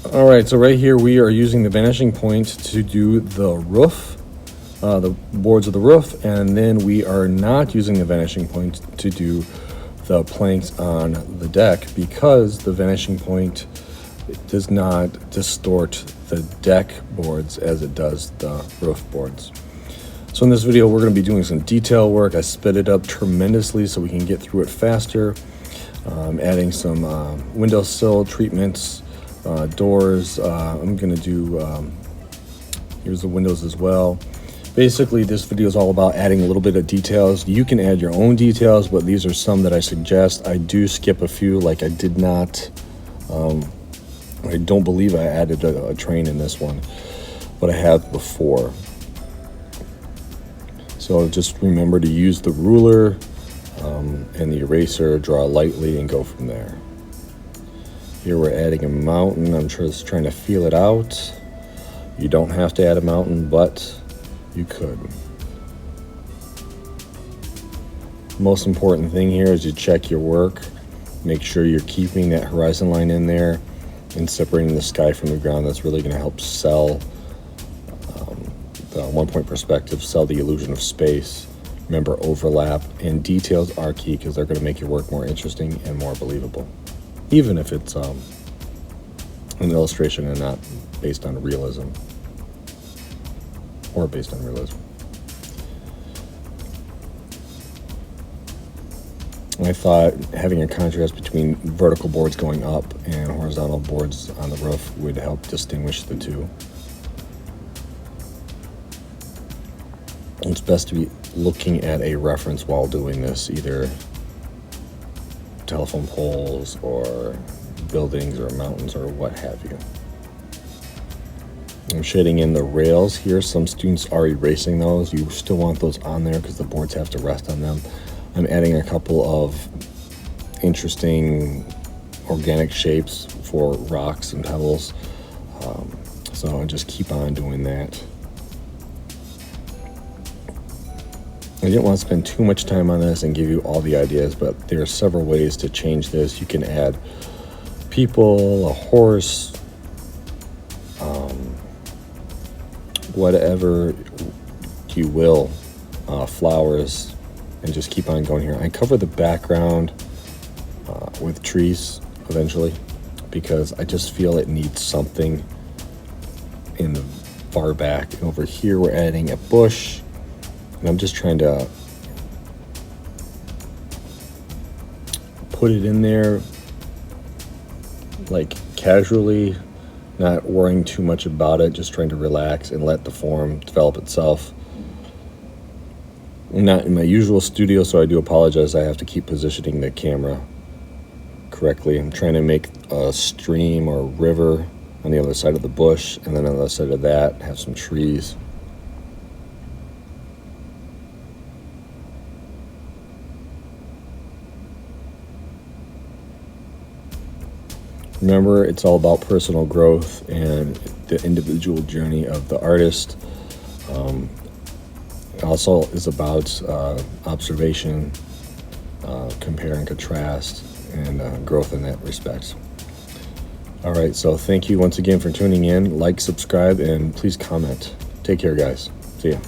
All right, so right here we are using the vanishing point to do the roof, the boards of the roof, and then we are not using the vanishing point to do the planks on the deck because the vanishing point does not distort the deck boards as it does the roof boards. So in this video we're going to be doing some detail work. I sped it up tremendously so we can get through it faster. Adding some windowsill treatments, doors. I'm going to do, here's the windows as well. Basically, this video is all about adding a little bit of details. You can add your own details, but these are some that I suggest. I do skip a few, like I did not, I don't believe I added a train in this one, but I have before. So just remember to use the ruler and the eraser, draw lightly and go from there. Here we're adding a mountain. I'm just trying to feel it out. You don't have to add a mountain, but you could. Most important thing here is you check your work. Make sure you're keeping that horizon line in there and separating the sky from the ground. That's really going to help sell the one-point perspective, sell the illusion of space. Remember, overlap and details are key because they're going to make your work more interesting and more believable, even if it's an illustration and not based on realism or based on realism. I thought having a contrast between vertical boards going up and horizontal boards on the roof would help distinguish the two. It's best to be looking at a reference while doing this, either telephone poles or buildings or mountains or what have you. I'm shading in the rails here. Some students are erasing those. You still want those on there because the boards have to rest on them. I'm adding a couple of interesting organic shapes for rocks and pebbles. So I just keep on doing that. I didn't want to spend too much time on this and give you all the ideas, but there are several ways to change this. You can add people, a horse, whatever you will, flowers, and just keep on going here. I cover the background with trees eventually because I just feel it needs something in the far back. And over here we're adding a bush. And I'm just trying to put it in there like casually, not worrying too much about it, just trying to relax and let the form develop itself. I'm not in my usual studio, so I do apologize. I have to keep positioning the camera correctly. I'm trying to make a stream or river on the other side of the bush, and then on the other side of that have some trees. Remember, it's all about personal growth and the individual journey of the artist. It also is about observation, compare and contrast, and growth in that respect. All right, so thank you once again for tuning in. Like, subscribe, and please comment. Take care, guys. See ya.